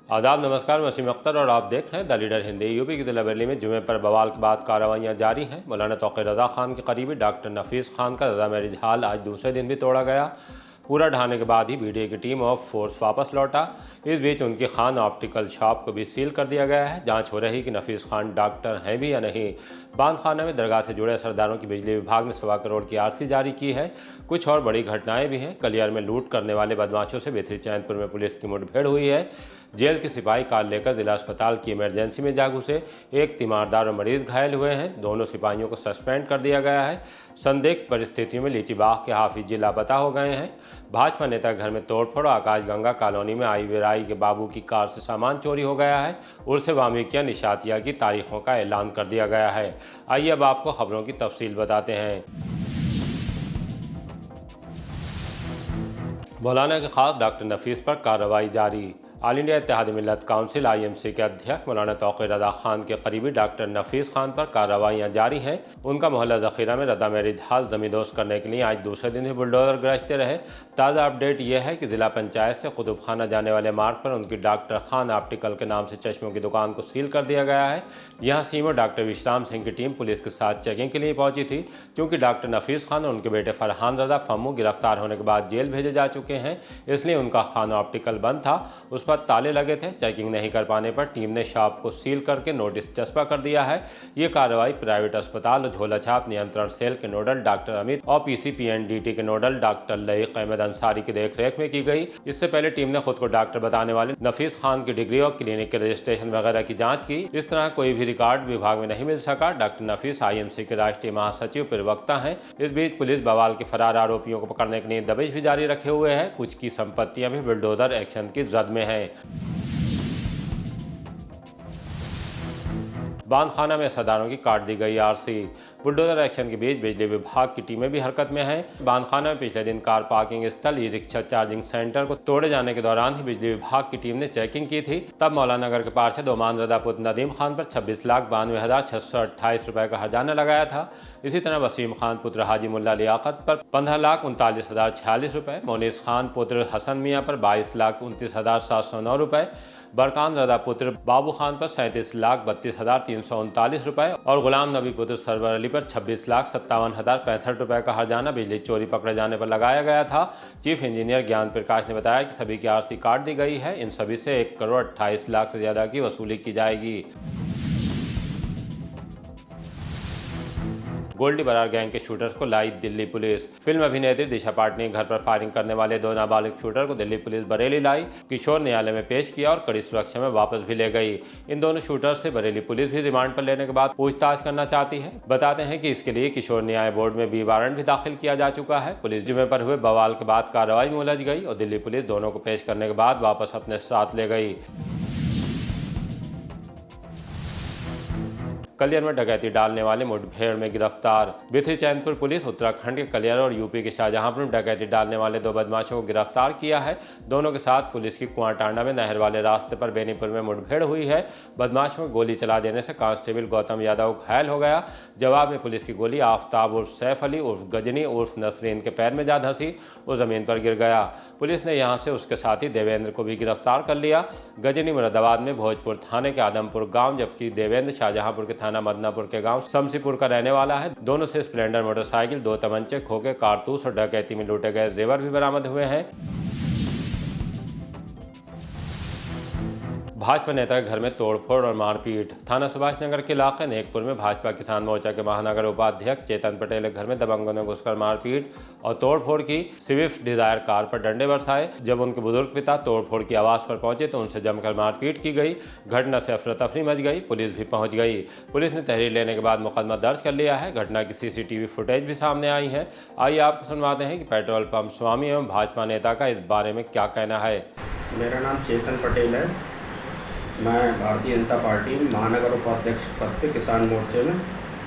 आदाब नमस्कार, मैं वसीम अख्तर और आप देख रहे हैं द लीडर हिंदी। यूपी की जिला बरेली में जुमे पर बवाल के बाद कार्रवाइयां जारी हैं। मौलाना तौक़ीर रज़ा खान के करीबी डॉक्टर नफीस खान का रज़ा मैरिज हाल आज दूसरे दिन भी तोड़ा गया। पूरा ढहाने के बाद ही बीडीए की टीम ऑफ फोर्स वापस लौटा। इस बीच उनकी खान ऑप्टिकल शॉप को भी सील कर दिया गया है। जांच हो रही कि नफीस खान डॉक्टर हैं भी या नहीं। बांदखाना में दरगाह से जुड़े सरदारों की बिजली विभाग ने 1.25 करोड़ की आरसी जारी की है। कुछ और बड़ी घटनाएं भी हैं। कलियर में लूट करने वाले बदमाशों से बेथरी चैनपुर में पुलिस की मुठभेड़ हुई है। जेल के सिपाही कार लेकर जिला अस्पताल की इमरजेंसी में जा घुसे। एक तीमारदार और मरीज घायल हुए हैं। दोनों सिपाहियों को सस्पेंड कर दिया गया है। संदिग्ध परिस्थितियों में लीची बाग के हाफिज जी लापता हो गए हैं। भाजपा नेता घर में तोड़फोड़। आकाशगंगा कॉलोनी में आई विराई के बाबू की कार से सामान चोरी हो गया है। उर्स वामिकिया निशातिया की तारीखों का ऐलान कर दिया गया है। आइए अब आपको खबरों की तफसील बताते हैं। मौलाना के खास डॉक्टर नफीस पर कार्रवाई जारी। ऑल इंडिया इत्तेहाद मिल्लत काउंसिल IMC के अध्यक्ष मौलाना तौक़ीर रज़ा खान के करीबी डॉक्टर नफीस खान पर कार्रवाइयां जारी हैं। उनका मोहल्ला ज़ख़ीरा में रज़ा मैरिज हाल ज़मींदोज़ करने के लिए आज दूसरे दिन भी बुलडोज़र गश्ते रहे। ताज़ा अपडेट यह है कि ज़िला पंचायत से कुतुब खाना जाने वाले मार्ग पर उनकी डॉक्टर खान ऑप्टिकल के नाम से चश्मों की दुकान को सील कर दिया गया है। यहाँ सीमो डॉक्टर विश्राम सिंह की टीम पुलिस के साथ चेकिंग के लिए पहुंची थी, क्योंकि डॉक्टर नफीस खान और उनके बेटे फरहान रज़ा फम्मू गिरफ्तार होने के बाद जेल भेजे जा चुके हैं, इसलिए उनका खान ऑप्टिकल बंद था। उस पर ताले लगे थे। चेकिंग नहीं कर पाने पर टीम ने शॉप को सील करके नोटिस चस्पा कर दिया है। ये कार्रवाई प्राइवेट अस्पताल और झोला छाप नियंत्रण सेल के नोडल डॉक्टर अमित और PCPNDT के नोडल डॉक्टर लईक अहमद अंसारी की देखरेख में की गई। इससे पहले टीम ने खुद को डॉक्टर बताने वाले नफीस खान की डिग्री और क्लिनिक के रजिस्ट्रेशन वगैरह की जाँच की। इस तरह कोई भी रिकॉर्ड विभाग में नहीं मिल सका। डॉक्टर नफीस IMC के राष्ट्रीय महासचिव प्रवक्ता हैं। इस बीच पुलिस बवाल के फरार आरोपियों को पकड़ने के लिए दबिश भी जारी रखे हुए है। कुछ की संपत्तियां भी बुलडोजर एक्शन की जद में है। बांदखाना में सरदारों की काट दी गई आरसी। बुलडोजर एक्शन के बीच बिजली विभाग की टीमें भी हरकत में हैं। बांदखाना में पिछले दिन कार पार्किंग स्थल ई-रिक्शा चार्जिंग सेंटर को तोड़े जाने के दौरान ही बिजली विभाग की टीम ने चेकिंग की थी। तब मौलाना नगर के पार्षद ओमान रज़ा पुत्र नदीम खान पर 26,92,628 रुपए का हर्जाना लगाया था। इसी तरह वसीम खान पुत्र हाजी मुल्ला लियाकत पर 15,39,046 रुपए, मोनिस खान पुत्र हसन मियाँ पर 22,29,709 रुपए, बरकान रज़ा पुत्र बाबू खान पर 37,32,339 रुपए और गुलाम नबी पुत्र सरवर अली पर 26,57,065 रुपए का हर्जाना बिजली चोरी पकड़े जाने पर लगाया गया था। चीफ इंजीनियर ज्ञान प्रकाश ने बताया कि सभी की आरसी काट दी गई है। इन सभी से 1 करोड़ 28 लाख से ज्यादा की वसूली की जाएगी। गोल्डी बरार गैंग के शूटर्स को लाई दिल्ली पुलिस। फिल्म अभिनेत्री दिशा पाटनी के घर पर फायरिंग करने वाले 2 नाबालिग शूटर को दिल्ली पुलिस बरेली लाई। किशोर न्यायालय में पेश किया और कड़ी सुरक्षा में वापस भी ले गई। इन दोनों शूटर्स से बरेली पुलिस भी रिमांड पर लेने के बाद पूछताछ करना चाहती है। बताते हैं कि इसके लिए किशोर न्याय बोर्ड में बी वारंट भी दाखिल किया जा चुका है। पुलिस जुमे पर हुए बवाल के बाद कार्रवाई में उलझ गई और दिल्ली पुलिस दोनों को पेश करने के बाद वापस अपने साथ ले गई। कलियर में डकैती डालने वाले मुठभेड़ में गिरफ्तार। बिथरी चैनपुर पुलिस उत्तराखंड के कलियर और यूपी के शाहजहांपुर में डकैती डालने वाले 2 बदमाशों को गिरफ्तार किया है। दोनों के साथ पुलिस की कुआंटांडा में नहर वाले रास्ते पर बेनीपुर में मुठभेड़ हुई है। बदमाशों को गोली चला देने से कांस्टेबल गौतम यादव घायल हो गया। जवाब में पुलिस की गोली आफ्ताब उर्फ सैफ अली उर्फ गजनी उर्फ नसरीन के पैर में जा धंसी, वो जमीन पर गिर गया। पुलिस ने यहां से उसके साथी देवेंद्र को भी गिरफ्तार कर लिया। गजनी मुरादाबाद में भोजपुर थाने के आदमपुर गांव, जबकि देवेंद्र शाहजहांपुर के थाना मदनापुर के गांव शमसीपुर का रहने वाला है। दोनों से स्प्लेंडर मोटरसाइकिल, 2 तमंचे, खोखे, कारतूस और डकैती में लूटे गए जेवर भी बरामद हुए हैं। भाजपा नेता के घर में तोड़फोड़ और मारपीट। थाना सुभाष नगर के इलाके नेकपुर में भाजपा किसान मोर्चा के महानगर उपाध्यक्ष चेतन पटेल के घर में दबंगों ने घुसकर मारपीट और तोड़फोड़ की। स्विफ्ट डिजायर कार पर डंडे बरसाए। जब उनके बुजुर्ग पिता तोड़फोड़ की आवाज पर पहुंचे तो उनसे जमकर मारपीट की गई। घटना से अफरा तफरी मच गई। पुलिस भी पहुंच गई। पुलिस ने तहरीर लेने के बाद मुकदमा दर्ज कर लिया है। घटना की CCTV फुटेज भी सामने आई है। आइए आपको सुनवाते हैं कि पेट्रोल पंप स्वामी एवं भाजपा नेता का इस बारे में क्या कहना है। मेरा नाम चेतन पटेल है। मैं भारतीय जनता पार्टी महानगर उपाध्यक्ष पद पे किसान मोर्चे में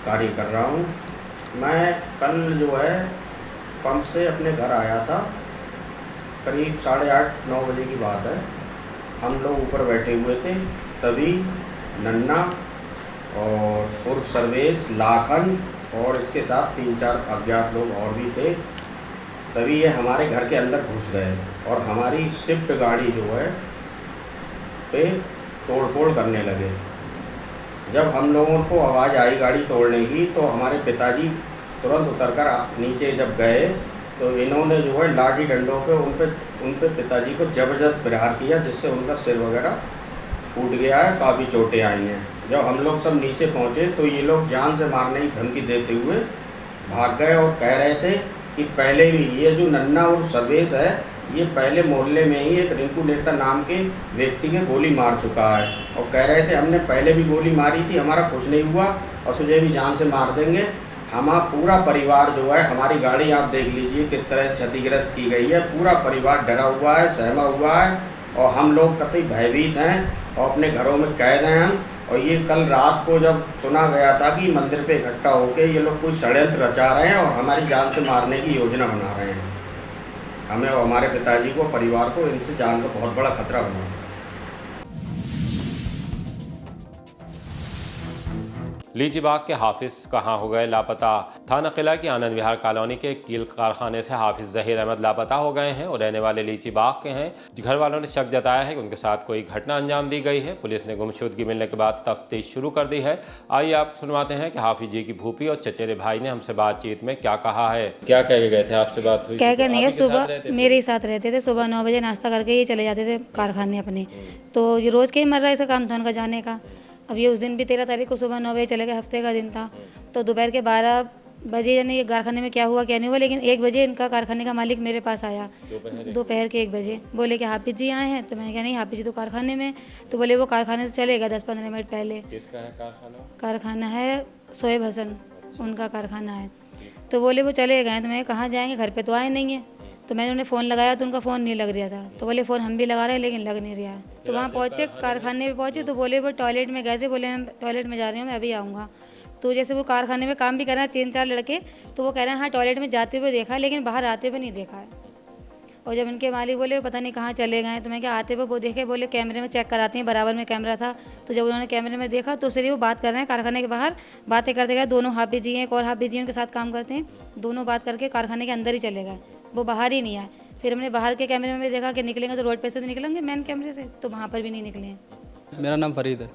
कार्य कर रहा हूँ। मैं कल जो है पंप से अपने घर आया था। करीब 8:30-9 बजे की बात है। हम लोग ऊपर बैठे हुए थे, तभी नन्ना और उर्फ सर्वेश, लाखन और इसके साथ 3-4 अज्ञात लोग और भी थे। तभी ये हमारे घर के अंदर घुस गए और हमारी स्विफ्ट गाड़ी जो है पे तोड़फोड़ करने लगे। जब हम लोगों को आवाज़ आई गाड़ी तोड़ने की तो हमारे पिताजी तुरंत उतरकर नीचे जब गए तो इन्होंने जो है लाठी डंडों पे उन पे पिताजी को ज़बरदस्त प्रहार किया, जिससे उनका सिर वगैरह फूट गया है, काफ़ी चोटें आई हैं। जब हम लोग सब नीचे पहुँचे तो ये लोग जान से मारने की धमकी देते हुए भाग गए और कह रहे थे कि पहले भी ये जो नन्ना और सर्वेश है ये पहले मोहल्ले में ही एक रिंकू नेता नाम के व्यक्ति के गोली मार चुका है, और कह रहे थे हमने पहले भी गोली मारी थी, हमारा कुछ नहीं हुआ और तुझे भी जान से मार देंगे। हमारा पूरा परिवार जो है, हमारी गाड़ी आप देख लीजिए किस तरह से क्षतिग्रस्त की गई है, पूरा परिवार डरा हुआ है, सहमा हुआ है और हम लोग कतई भयभीत हैं और अपने घरों में कैद हैं हम। और ये कल रात को जब सुना गया था कि मंदिर पे इकट्ठा होकर ये लोग कोई षड्यंत्र रचा रहे हैं और हमारी जान से मारने की योजना बना रहे हैं, हमें और हमारे पिताजी को, परिवार को इनसे जान का बहुत बड़ा खतरा बना। लीची बाग के हाफिज कहाँ हो गए लापता। थाना किला की आनंद विहार कॉलोनी के कील कारखाने से हाफिज जहीर अहमद लापता हो गए हैं और रहने वाले लीची बाग के हैं। घर वालों ने शक जताया है कि उनके साथ कोई घटना अंजाम दी गई है। पुलिस ने गुमशुदगी मिलने के बाद तफ्तीश शुरू कर दी है। आइए आपको सुनवाते हैं कि हाफिज जी की फूफी और चचेरे भाई ने हमसे बातचीत में क्या कहा है। क्या कह के गए थे, आपसे बात हुई? क्या नहीं है, सुबह मेरे ही साथ रहते थे, सुबह 9 बजे नाश्ता करके ये चले जाते थे कारखाने अपने। तो ये रोज़ के ही मर रहा है, इसका काम था उनका जाने का। अब ये उस दिन भी 13 तारीख को सुबह 9 बजे चले गए, हफ्ते का दिन था। तो दोपहर के 12 बजे यानी ये कारखाने में क्या हुआ क्या नहीं हुआ, लेकिन 1 बजे इनका कारखाने का मालिक मेरे पास आया, दोपहर के 1 बजे। बोले कि हाफिज जी आए हैं, तो मैंने कहा नहीं, हाफिज जी तो कारखाने में। तो बोले वो कारखाने से चले गए 10-15 मिनट पहले। किसका है कारखाना? कारखाना है शोएब हसन, उनका कारखाना है। तो बोले वो चले गए, तो मैं कहाँ जाएंगे, घर पे तो आए नहीं है। तो मैंने उन्हें फ़ोन लगाया तो उनका फ़ोन नहीं लग रहा था। तो बोले फ़ोन हम भी लगा रहे हैं लेकिन लग नहीं रहा है। तो वहाँ पहुँचे, कारखाने में पहुँचे तो बोले वो टॉयलेट में गए थे। बोले हम टॉयलेट में जा रही हूँ, मैं अभी आऊँगा। तो जैसे वो कारखाने में काम भी कर रहे हैं 3-4 लड़के, तो वो कह रहे हैं हाँ टॉयलेट में जाते हुए देखा है लेकिन बाहर आते हुए नहीं देखा है। और जब इनके मालिक बोले पता नहीं कहाँ चले गए, तो मैं क्या आते हुए वो देखे, बोले कैमरे में चेक कराते हैं, बराबर में कैमरा था। तो जब उन्होंने कैमरे में देखा तो सिर्फ वो बात कर रहे हैं कारखाने के बाहर, बातें करते गए। दोनों हाफिज जी हैं, एक और हाफिज जी उनके साथ काम करते हैं, दोनों बात करके कारखाने के अंदर ही चले गए, वो बाहर ही नहीं आए। फिर हमने बाहर के कैमरे में देखा कि निकलेंगे तो रोड पे से तो निकलेंगे मेन कैमरे से, तो वहाँ पर भी नहीं निकले हैं। मेरा नाम फरीद है।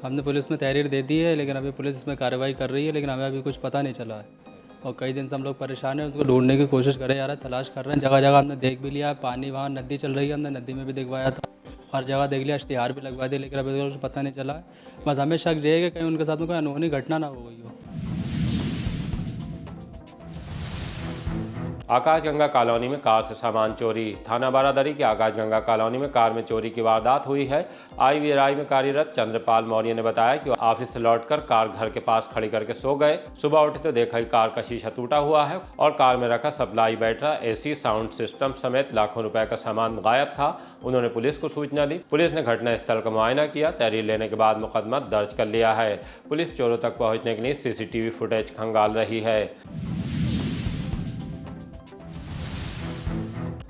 हमने पुलिस में तहरीर दे दी है, लेकिन अभी पुलिस इसमें कार्रवाई कर रही है, लेकिन हमें अभी कुछ पता नहीं चला है। और कई दिन से हम लोग परेशान हैं, उसको ढूंढने की कोशिश करे जा रहे हैं, तलाश कर रहे हैं। जगह जगह हमने देख भी लिया, पानी वहाँ नदी चल रही है, हमने नदी में भी दिखवाया था, हर जगह देख लिया, इश्तिहार भी लगवा दिया, लेकिन अभी कुछ पता नहीं चला है। बस हमें शक ये है कि कहीं उनके साथ में कोई अनहोनी घटना ना हो गई हो। आकाशगंगा कॉलोनी में कार से सामान चोरी। थाना बारादरी की आकाशगंगा कॉलोनी में कार में चोरी की वारदात हुई है। IVRI में कार्यरत चंद्रपाल मौर्य ने बताया कि ऑफिस से लौटकर कार घर के पास खड़ी करके सो गए। सुबह उठे तो देखा कि कार का शीशा टूटा हुआ है और कार में रखा सप्लाई बैटरा, AC, साउंड सिस्टम समेत लाखों रुपए का सामान गायब था। उन्होंने पुलिस को सूचना दी। पुलिस ने घटनास्थल का मुआयना किया। तहरीर लेने के बाद मुकदमा दर्ज कर लिया है। पुलिस चोरों तक पहुंचने के लिए CCTV फुटेज खंगाल रही है।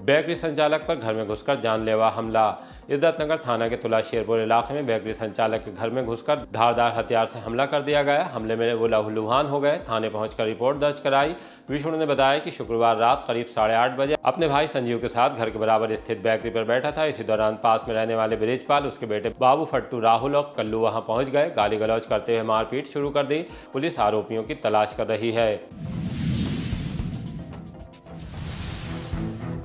बेकरी संचालक पर घर में घुसकर जानलेवा हमला। इज्जतनगर थाना के तुला शेरपुर इलाके में बेकरी संचालक के घर में घुसकर धारदार हथियार से हमला कर दिया गया। हमले में वो लहूलुहान हो गए। थाने पहुंचकर रिपोर्ट दर्ज कराई। विष्णु ने बताया कि शुक्रवार रात करीब 8:30 बजे अपने भाई संजीव के साथ घर के बराबर स्थित बेकरी पर बैठा था। इसी दौरान पास में रहने वाले ब्रिजपाल, उसके बेटे बाबू, फट्टू, राहुल और कल्लू वहां पहुंच गए। गाली गलौज करते हुए मारपीट शुरू कर दी। पुलिस आरोपियों की तलाश कर रही है।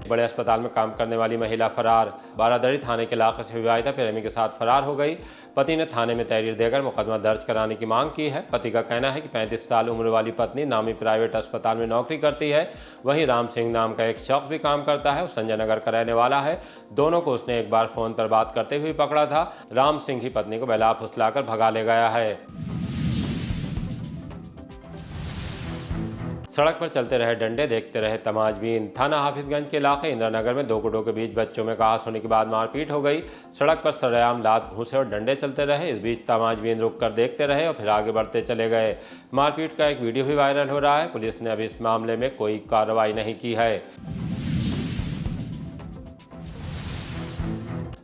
बड़े अस्पताल में काम करने वाली महिला फरार। बारादरी थाने के इलाके से विवाहिता प्रेमी के साथ फरार हो गई। पति ने थाने में तहरीर देकर मुकदमा दर्ज कराने की मांग की है। पति का कहना है कि 35 साल उम्र वाली पत्नी नामी प्राइवेट अस्पताल में नौकरी करती है। वहीं राम सिंह नाम का एक शख्स भी काम करता है, वो संजय नगर का रहने वाला है। दोनों को उसने एक बार फोन पर बात करते हुए पकड़ा था। राम सिंह ही पत्नी को बहला फुसलाकर भगा ले गया है। सड़क पर चलते रहे डंडे, देखते रहे तमाजबीन। थाना हाफिजगंज के इलाके इंदिरानगर में 2 गुटों के बीच बच्चों में कहास होने के बाद मारपीट हो गई। सड़क पर सरेआम लात, घूंसे और डंडे चलते रहे। इस बीच तमाजबीन रुक कर देखते रहे और फिर आगे बढ़ते चले गए। मारपीट का एक वीडियो भी वायरल हो रहा है। पुलिस ने अभी इस मामले में कोई कार्रवाई नहीं की है।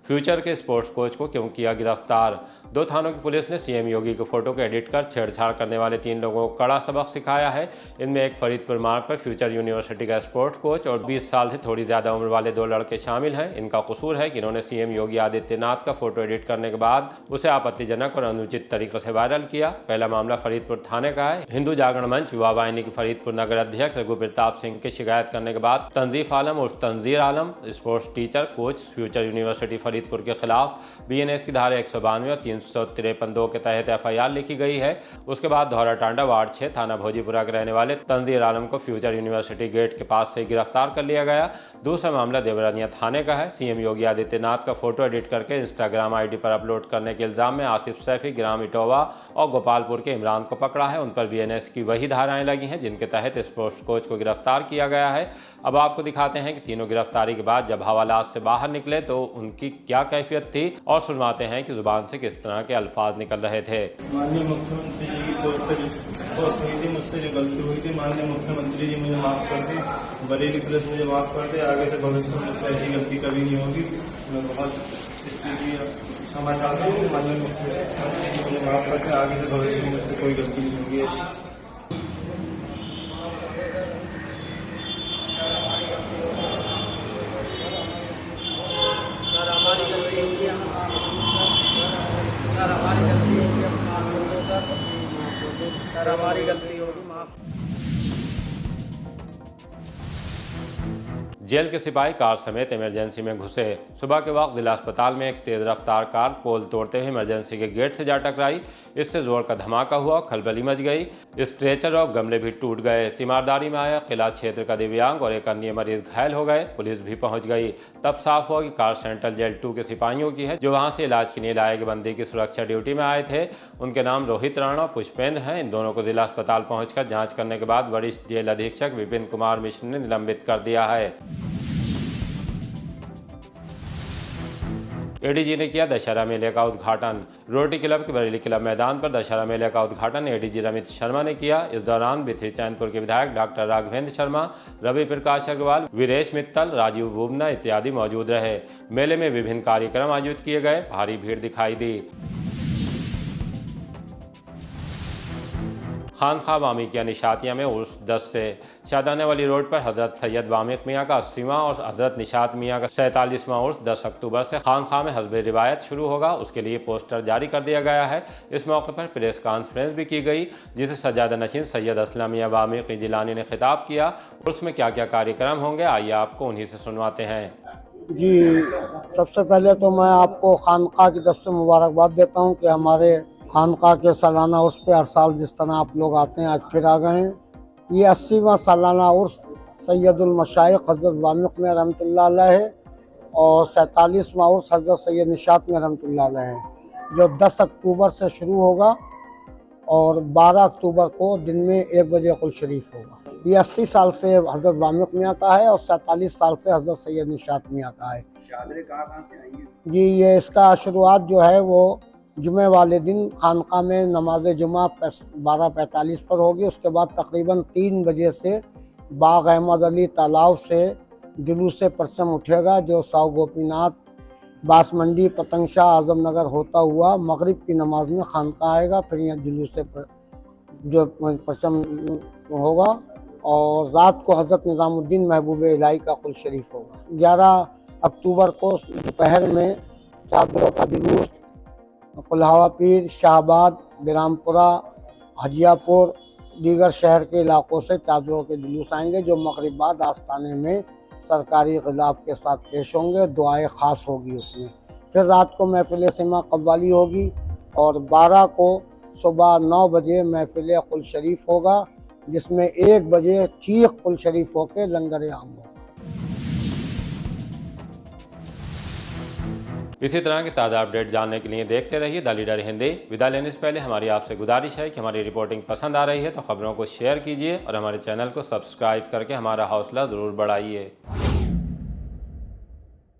फ्यूचर के स्पोर्ट्स कोच को क्यों किया गिरफ्तार? 2 थानों की पुलिस ने सीएम योगी की फोटो को एडिट कर छेड़छाड़ करने वाले 3 लोगों को कड़ा सबक सिखाया है। इनमें एक फरीदपुर मार्ग पर फ्यूचर यूनिवर्सिटी का स्पोर्ट्स कोच और 20 साल से थोड़ी ज्यादा उम्र वाले 2 लड़के शामिल हैं। इनका कसूर है कि इन्होंने सीएम योगी आदित्यनाथ का फोटो एडिट करने के बाद उसे आपत्तिजनक और अनुचित तरीके से वायरल किया। पहला मामला फरीदपुर थाने का है। हिंदू जागरण मंच युवा वाहिनी के फरीदपुर नगर अध्यक्ष रघु प्रताप सिंह की शिकायत करने के बाद तंजीफ आलम उर्फ Tanzir Alam sports teacher coach Future University Faridpur के खिलाफ बीएनएस की धारा 192 और 353(2) के तहत एफआईआर लिखी गई है। उसके बाद धौरा टांडा वार्ड 6 थाना भोजीपुरा के रहने वाले तंजीर आलम को फ्यूचर यूनिवर्सिटी गेट के पास से गिरफ्तार कर लिया गया। दूसरा मामला देवरानिया थाने का है। सीएम योगी आदित्यनाथ का फोटो एडिट करके इंस्टाग्राम आईडी पर अपलोड करने के इल्जाम में आसिफ सैफी ग्राम इटोवा और गोपालपुर के इमरान को पकड़ा है। उन पर बीएनएस की वही धाराएं लगी हैं जिनके तहत स्पोर्ट्स कोच को गिरफ्तार किया गया है। अब आपको दिखाते हैं कि तीनों गिरफ्तारी के बाद जब हवालात से बाहर निकले तो उनकी क्या कैफियत थी और सुनवाते हैं कि जुबान से किस तरह के अल्फाज निकल रहे थे। माननीय मुख्यमंत्री जी की पोस्ट पर पोस्ट हुई थी, मुझसे जो गलती हुई थी माननीय मुख्यमंत्री जी मुझे माफ कर दे, बरेली पुलिस मुझे माफ कर दे, आगे से भविष्य में मुझसे ऐसी गलती कभी नहीं होगी। मैं बहुत इसके लिए क्षमा चाहता हूँ। माननीय मुख्यमंत्री जी मुझे माफ कर दे, आगे से भविष्य में मुझसे कोई गलती नहीं होगी। सर हमारी गलती होगी, माफ। जेल के सिपाही कार समेत इमरजेंसी में घुसे। सुबह के वक्त जिला अस्पताल में एक तेज रफ्तार कार पोल तोड़ते हुए इमरजेंसी के गेट से जा टकराई। इससे जोर का धमाका हुआ, खलबली मच गई। स्ट्रेचर और गमले भी टूट गए। तीमारदारी में आया किला क्षेत्र का दिव्यांग और एक अन्य मरीज घायल हो गए। पुलिस भी पहुंच गई। तब साफ हुआ कि कार सेंट्रल जेल 2 के सिपाहियों की है जो वहां से इलाज के लिए लाए गए बंदी की सुरक्षा ड्यूटी में आए थे। उनके नाम रोहित राणा और पुष्पेंद्र हैं। इन दोनों को जिला अस्पताल पहुंचकर जांच करने के बाद वरिष्ठ जेल अधीक्षक विपिन कुमार मिश्र ने निलंबित कर दिया है। एडीजी ने किया दशहरा मेले का उद्घाटन। रोटरी क्लब के बरेली क्लब मैदान पर दशहरा मेले का उद्घाटन एडीजी रमित शर्मा ने किया। इस दौरान बिथरी चैनपुर के विधायक डॉक्टर राघवेंद्र शर्मा, रवि प्रकाश अग्रवाल, वीरेश मित्तल, राजीव बुबना इत्यादि मौजूद रहे। मेले में विभिन्न कार्यक्रम आयोजित किए गए। भारी भीड़ दिखाई दी। खानखा वामिकिया निशातिया में उर्स 10 से शादाने वाली रोड पर हजरत सैयद वामिक मियाँ का 80वां और हजरत निशात मियाँ का 47वां उर्स 10 अक्टूबर से खानखा में हस्बे रिवायत शुरू होगा। उसके लिए पोस्टर जारी कर दिया गया है। इस मौके पर प्रेस कॉन्फ्रेंस भी की गई जिसे सज्जादा नशीन सैयद असलम मियाँ वामिक जिलानी ने खिताब किया। उर्स में क्या क्या कार्यक्रम होंगे आइए आपको उन्हीं से सुनवाते हैं। जी, सबसे पहले तो मैं आपको खानका की तरफ से मुबारकबाद देता हूँ कि हमारे खानका के सालाना उर्स पे हर साल जिस तरह आप लोग आते हैं आज फिर आ गए हैं। ये 80वां सालाना उर्स सैयदुल मशाइख हज़रत वामिक में रहमतुल्लाह अलैह है और 47वां उर्स हज़रत सैयद निशात में रहमतुल्लाह अलैह है जो 10 अक्टूबर से शुरू होगा और 12 अक्टूबर को दिन में 1 बजे कुल शरीफ होगा। ये 80 साल से हज़रत वामिक मियाँ का है और 47 साल से हज़रत सैयद निशात मियाँ का है। जी, ये इसका शुरुआत जो है वो जुमे वाले दिन खानका में नमाज जुमा 12:45 पर होगी। उसके बाद तकरीबन 3 बजे से बाग अहमद अली तालाब से जुलूस परचम उठेगा जो साव गोपीनाथ, बासमंडी, पतंगशाह, आजमनगर होता हुआ मगरिब की नमाज में खानका आएगा। फिर यहाँ जुलूस जो परचम होगा और रात को हज़रत निज़ामुद्दीन महबूब इलाही का कुल शरीफ होगा। 11 अक्टूबर को दोपहर में चादरों का जुलूस कुल्हावा पीर, शाहबाद, बिरामपुरा, हजियापुर, दीगर शहर के इलाकों से चादरों के जुलूस आएंगे जो मगरिब बाद आस्ताने में सरकारी ग़िलाफ़ के साथ पेश होंगे। दुआएं ख़ास होगी उसमें। फिर रात को महफिल सिमा कव्वाली होगी और 12 को सुबह 9 बजे महफिल कुल शरीफ होगा जिसमें 1 बजे ठीक कुल शरीफ होकर लंगर आम होगा। इसी तरह के ताज़ा अपडेट जानने के लिए देखते रहिए द लीडर हिंदी। विदा लेने से पहले हमारी आपसे गुजारिश है कि हमारी रिपोर्टिंग पसंद आ रही है तो खबरों को शेयर कीजिए और हमारे चैनल को सब्सक्राइब करके हमारा हौसला ज़रूर बढ़ाइए।